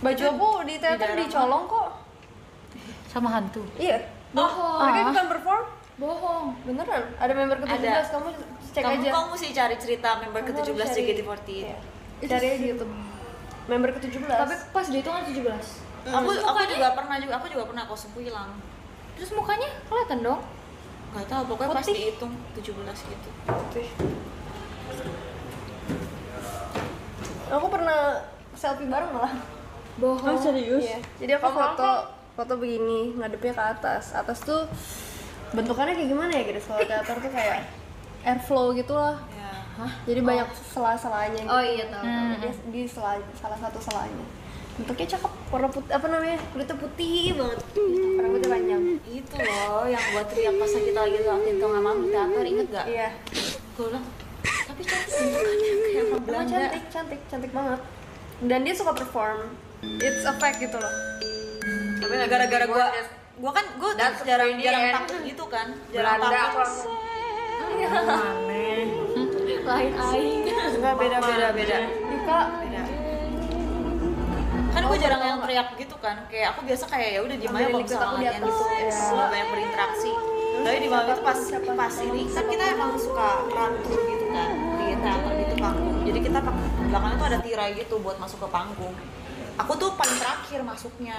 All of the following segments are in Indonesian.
Baju aku di teater dicolong kok. Sama hantu. Iya. Bohong. Mereka ikutan perform? Bohong. Beneran? Ada member ke-17, kamu cek aja. Kamu sih cari cerita member Kamu ke-17 harus cari. JKT48. Iya. Cari aja di YouTube. Member ke-17. Tapi pas dihitung kan 17. Aku juga pernah kostumku hilang. Terus mukanya kelihatan dong. Gak tau, pokoknya pas Putih. dihitung 17 gitu. Putih. Aku pernah selfie bareng malah. Bohong. Serius? Iya. Jadi aku foto begini, ngadepnya ke atas. Atas tuh bentukannya kayak gimana ya, gitu. Kalau teater tuh kayak airflow gitu lah. Ya. Jadi banyak sela-selanya gitu. Oh iya, tahu. Jadi di salah satu selanya. Bentuknya cakep, warna putih, apa namanya? Kulitnya putih banget. Rambutnya panjang. Itu loh yang buat teriak pas kita lagi waktu itu nggak mampu teater, inget gak? Iya. Gue bilang, tapi cantik bentukannya kayak orang Emang Belanda. cantik banget. Dan dia suka perform. It's a fact gitu loh. Tapi gara-gara gue kan jarang takut gitu kan, jarang takut. Lain aing. Enggak, beda. Dika, Kan gue jarang yang teriak gitu kan, kayak aku biasa kayak ya udah diem aja kalau misalnya aku di latihan atas. gitu, Iya. nggak banyak berinteraksi. Tapi di malam itu pas ini kan kita emang suka rantur gitu kan di teater gitu panggung. Jadi kita belakangnya tuh ada tirai gitu buat masuk ke panggung. Aku tuh paling terakhir masuknya,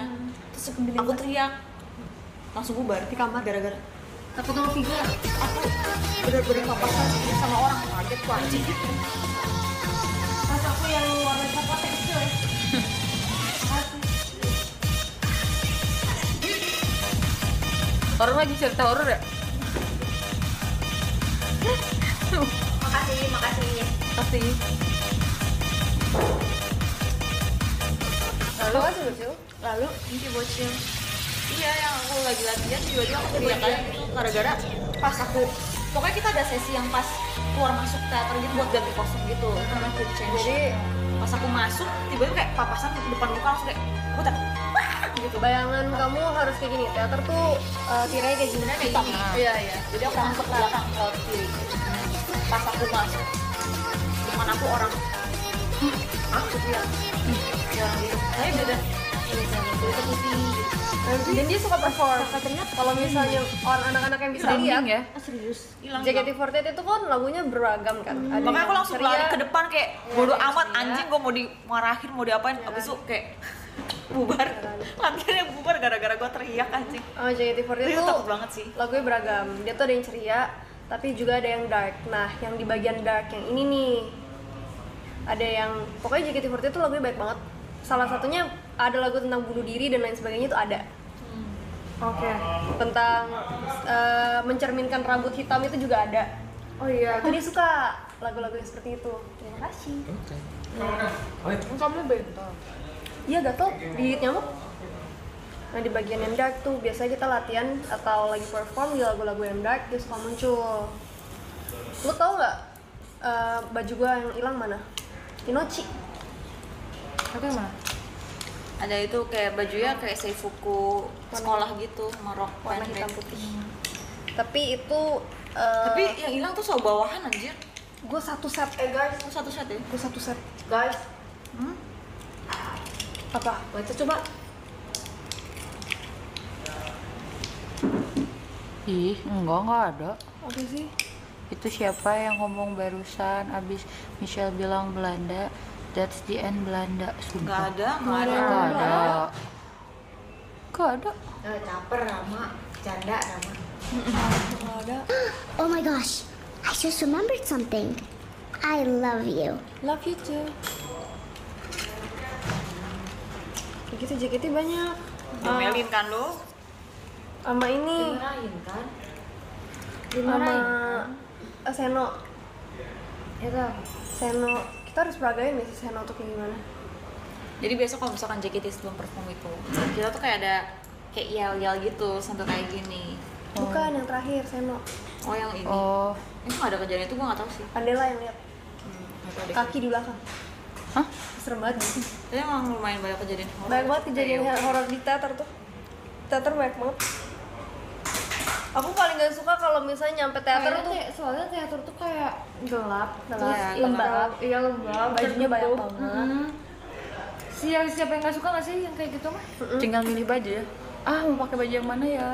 terus aku teriak langsung bubar di kamar gara-gara Takut sama Viga. aku bener-bener papasan sama orang, kaget tuh anjing. pas aku yang warna coklat kecil ya. Orang lagi cerita horor ya? Makasih. Pasti. Lalu ini bocil. Iya, yang aku lagi latihan tiba-tiba aku teriak aja gitu gara-gara pas aku pokoknya kita ada sesi yang pas keluar masuk teater gitu buat ganti kostum gitu, namanya quick change. Jadi Pas aku masuk tiba-tiba kayak papasan di depan muka langsung kayak aku tak gitu. bayangan kamu harus kayak gini. Teater tuh tirainya kayak gini. Kayak gini. Iya, iya. Jadi aku langsung ke belakang ke kiri. Pas aku masuk depan aku orang aku bilang orang gitu. Saya beda ini saya kulitnya putih gitu. Dan dia suka perform. Kalau misalnya orang anak-anak yang bisa lihat, Merinding ya? Serius. Hilang. JKT48 itu kan lagunya beragam kan. Ada Makanya aku yang langsung ceria. lari ke depan kayak bodo amat anjing, gue mau dimarahin mau diapain, abis itu kayak bubar. Latihannya bubar gara-gara gue teriak anjing. JKT48 Itu itu takut banget sih. lagunya beragam. Dia tuh ada yang ceria, tapi juga ada yang dark. Nah, yang di bagian dark yang ini nih, ada yang pokoknya JKT48 itu lagunya baik banget. Salah satunya ada lagu tentang bunuh diri dan lain sebagainya itu ada. Oke. Tentang mencerminkan rambut hitam itu juga ada. Oh iya. Itu dia suka lagu-lagu yang seperti itu. Terima kasih. Kamu bentol. Iya gatel, gigit nyamuk. Nah di bagian yang dark tuh biasanya kita latihan atau lagi perform di lagu-lagu yang dark dia suka muncul. Lu tau nggak baju gua yang hilang mana? Inochi. Apa yang mana? Ada itu kayak bajunya kayak seifuku sekolah gitu, merok Warna hitam pendek. putih. Tapi itu Tapi yang hilang tuh so bawahan anjir. gue satu set. Guys, Itu satu set ya. Gue satu set. guys, Apa? baca coba. Ih, enggak ada. Apa sih? Itu siapa yang ngomong barusan abis Michelle bilang Belanda? That's the end Belanda. Nggak Sumpah. ada. Gak ada. Caper Rama, canda Rama. Nggak ada. Oh my gosh, I just remembered something. I love you. Love you too. Begitu JKT banyak. Ngomelin kan lo? Sama ini, Dimarahin kan? sama Seno. Itu. Seno. Kita harus peragain nih si Seno tuh kayak gimana. Jadi biasa kalau misalkan JKT sebelum perform itu, kita tuh kayak ada kayak yel-yel gitu sampai kayak gini. Bukan yang terakhir Seno. Oh yang ini. Oh, Itu nggak ada kejadian itu, gue nggak tahu sih. Pandela yang lihat. Nggak tahu deh. Kaki di belakang. hah? Serem banget. Tapi emang lumayan banyak kejadian horor. Banyak banget kejadian horor di teater tuh. Teater banyak banget. Aku paling gak suka kalau misalnya nyampe teater tuh Soalnya teater tuh kayak gelap, Gelap, terus lembab. iya lembab, Bajunya banyak tertutup. banget. siapa yang nggak suka nggak sih yang kayak gitu mah? Tinggal milih baju ya. Mau pakai baju yang mana ya?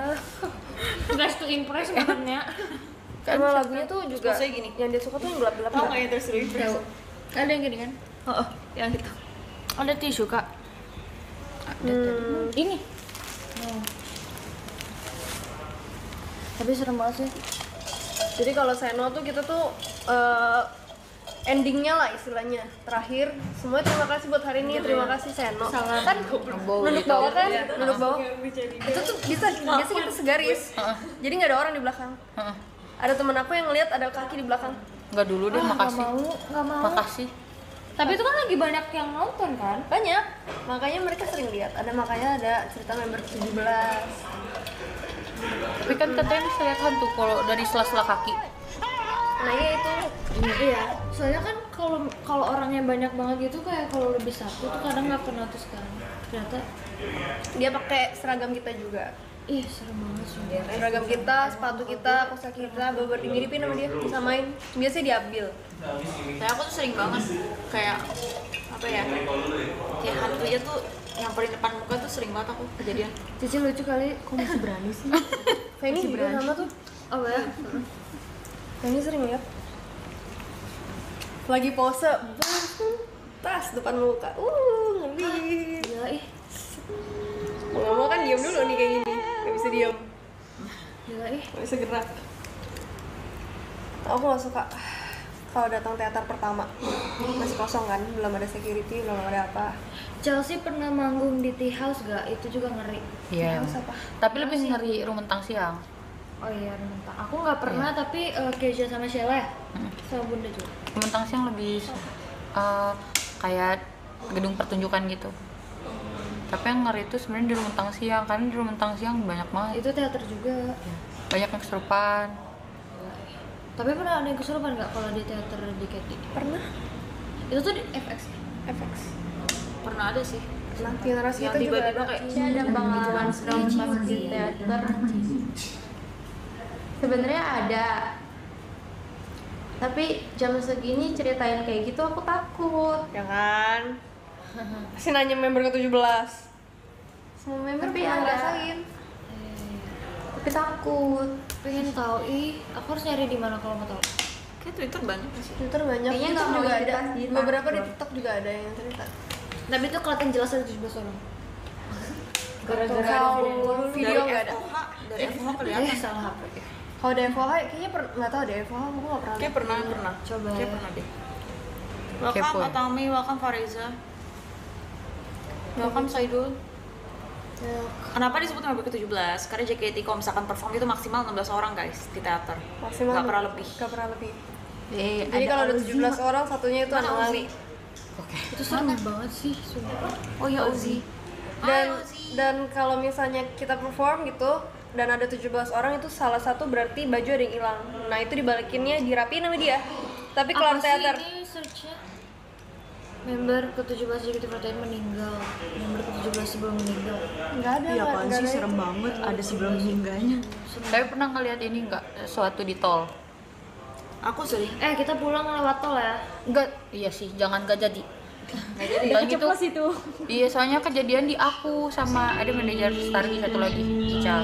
Dress to impress makanya. Karena lagunya tuh juga Maksudnya gini. yang dia suka tuh yang gelap-gelap. Tau nggak yang terus Tahu. Ada yang gini kan? Oh, yang itu. Ada tisu kak. Ini. Tapi serem banget sih. Jadi kalau Seno tuh kita tuh endingnya lah istilahnya terakhir semuanya terima kasih buat hari ini, terima kasih Seno. Kan duduk bawah kan, duduk bawah. Itu tuh biasa kita segaris. Jadi nggak ada orang di belakang. Ada temen aku yang ngeliat ada kaki di belakang. Nggak dulu deh, makasih. Nggak mau. Makasih. Tapi itu kan lagi banyak yang nonton kan? Banyak, makanya mereka sering lihat. Makanya ada cerita member 17. Tapi kan katanya bisa lihat hantu kalau dari sela-sela kaki. Nah iya itu. Iya. Soalnya kan kalau orangnya banyak banget gitu kayak kalau lebih satu tuh kadang nggak pernah tuh sekarang. Ternyata Dia pakai seragam kita juga. ih serem banget sih. Seragam kita, sepatu kita, kosa kita, bener dimiripin sama dia, disamain. Biasanya diambil. Kayak aku tuh sering banget kayak apa ya? Kayak hantunya tuh nyamperin depan muka tuh sering banget aku kejadian. Cici lucu kali, kok masih berani sih? Feni juga sama tuh. Oh ya? Feni sering lihat. Lagi pose, tas depan muka. Ngeri. Gila ih. Mau ngomong kan diam dulu nih kayak gini. Gak bisa diam. Gila ih. Gak bisa gerak. Aku gak suka kalau datang teater pertama masih kosong kan, belum ada security, belum ada apa. Chelsea pernah manggung di Tea House gak? Itu juga ngeri. Iya. Terus apa? Tapi lebih ngeri Rumentang Siang. Oh iya, Rumentang. Aku nggak pernah, tapi Keisha sama Sheila ya? Sama Bunda juga. Rumentang Siang lebih kayak gedung pertunjukan gitu. Tapi yang ngeri itu sebenarnya di Rumentang Siang, karena di Rumentang Siang banyak banget. Itu teater juga. Banyak yang kesurupan. Tapi pernah ada yang kesurupan nggak kalau di teater di Keti? Pernah? Itu tuh di FX. FX. Pernah ada sih. Nah, generasi Yang kita juga tiba-tiba ada. kayak Saya ada pengalaman serem pas di teater. Sebenarnya ada, tapi jam segini ceritain kayak gitu aku takut. Jangan. Pasti nanya member ke-17. Semua member Tapi pernah ada. ngerasain. Tapi takut. Pengen tahu aku harus nyari di mana kalau mau tahu. Kayak Twitter banyak sih. Twitter banyak, Kayaknya nggak YouTube mau juga ada. cerita sih, Beberapa di takut. TikTok juga ada yang cerita. Tapi itu kelihatan jelas ada 17 orang. Gara-gara video nggak ada. Dari FH kelihatan. Salah HP. Kalau ada FOH kayaknya nggak tahu ada FOH, aku nggak pernah. Kayak pernah. Coba Kayak ya. pernah deh. Kepo. Welcome Atami, welcome Fariza. Welcome Saidul. Kenapa disebut member ke-17? Karena JKT kalau misalkan perform itu maksimal 16 orang guys di teater. Maksimal Nggak pernah lebih. Nggak pernah lebih. Eh, Jadi kalau ada 17 orang, satunya itu anak Lali. Itu serem banget sih, sumpah. Oh ya Uzi. Dan kalau misalnya kita perform gitu dan ada 17 orang itu salah satu berarti baju ada yang hilang. Nah, itu dibalikinnya dirapiin sama dia. Tapi kelar teater. Ini searchnya member ke-17 JKT48 meninggal. Member ke-17 sebelum meninggal. Enggak ada. Iya nggak apaan ada sih, yang- serem banget. Ada sebelum meninggalnya. Tapi pernah ngeliat ini nggak, suatu di tol? Aku sering. Kita pulang lewat tol ya. Enggak, iya sih, jangan gak jadi. Nggak jadi. Dan itu, iya soalnya kejadian di aku sama ada manajer Stargy satu lagi, Ical.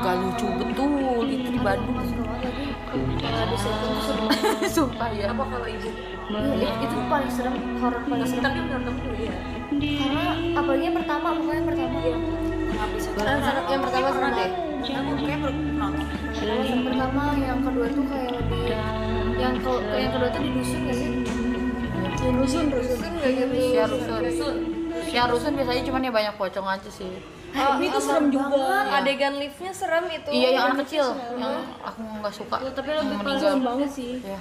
Gak lucu betul, itu di Bandung. Serem banget lagi. Kalau di setting tuh serem banget. Sumpah ya. Apa kalau ibu? Itu paling serem, horor paling serem. Tapi menurut kamu iya. Karena apalagi yang pertama, pokoknya yang pertama. Nggak bisa. Yang pertama pernah deh. Aku kayak baru nonton. Yang pertama, yang kedua tuh kayak lebih yang kedua tuh di dusun gak sih? Rusun nggak gitu. Yang rusun biasanya cuman ya banyak pocong aja sih. Itu serem juga. Adegan liftnya serem itu. Iya yang anak kecil, yang aku nggak suka. Tapi lebih yang paling meninggal. banget sih. Ya.